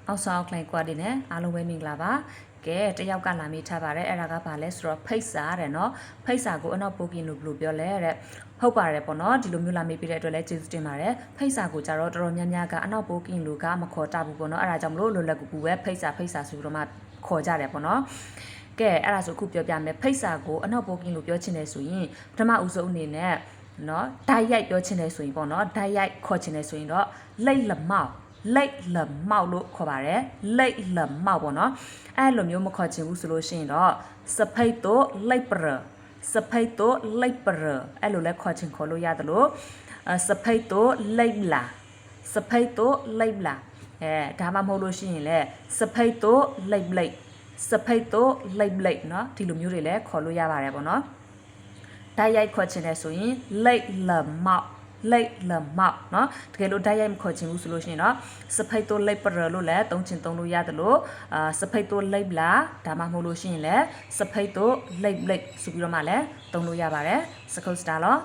အောက်ဆောင်ကလိုင်ကွာဒီနဲ့အားလုံးပဲမင်္ဂလာပါကဲတယောက်ကလာမိထားပါတယ်အဲ့ဒါကဘာလဲဆိုတော့ဖိတ်စာတဲ့နော်ဖိတ်စာကိုအနောက်ပိုကင်လို့ဘယ်လိုပြောလဲတဲ့ဟုတ်ပါတယ်ပေါ့နော်ဒီလိုမျိုးလာမိပြတဲ့အတွက်လည်းကျေးဇူးတင်ပါတယ်ဖိတ်စာကိုကြတော့တော်တော်များများကအနောက်ပိုကင်လို့ကမခေါ်တဘူးပေါ့နော်အဲ့ဒါကြောင့်မလို့လွယ်လွယ်ကူကူပဲဖိတ်စာဆိုပြီးတော့မှခေါ်ကြတယ်ပေါ့နော်ကဲအဲ့ဒါဆိုအခုပြောပြမယ်ဖိတ်စာကိုအနောက်ပိုကင်လို့ပြောချင်တယ်ဆိုရင်ပထမဦးဆုံးအနေနဲ့နော်ဓာတ်ရိုက်ပြောချင်တယ်ဆိုရင်ပေါ့နော်ဓာတ်ရိုက်ခေါ်ချင်တယ်ဆိုရင်တော့လိတ်လမောက်လိတ်လမောက်လို့ခေါ်ပါတယ်လိတ်လမောက်ပေါ့နော်အဲ့လိုမျိုးမခေါ်ချင်ဘူးဆိုလို့ရှိရင်တော့စဖိတ်တို့လိတ်ပရစဖိတ်တို့လိတ်ပရအဲ့လိုလဲခေါ်ချင်ခေါ်လို့ရတယ်လို့စဖိတ်တို့လိတ်လာစဖိတ်တို့လိတ်လာဒါမှမဟုတ်လို့ရှိရင်လဲစဖိတ်တို့လိတ်လိတ်စဖိတ်တို့လိတ်လိတ်เนาะဒီလိုမျိုးတွေလဲခေါ်လို့ရပါတယ်ပေါ့နော်ဓာတ်ရိုက်ခေါ်ချင်တယ်ဆိုရင်လိတ်လမောက်လိတ်လမောက်เนาะတကယ်လို့ဓာတ်ရိုက်မခေါ်ချင်ဘူးဆိုလို့ရှိရင်เนาะစဖိတ်တိုလိတ်ပရလို့လည်းသုံးချင်သုံးလို့ရတယ်လို့စဖိတ်တိုလိတ်လာဒါမှမဟုတ်လို့ရှိရင်လည်းစဖိတ်တိုလိတ်လိတ်ဆိုပြီးတော့မှလည်းသုံးလို့ရပါတယ်စကုတ်စတာလော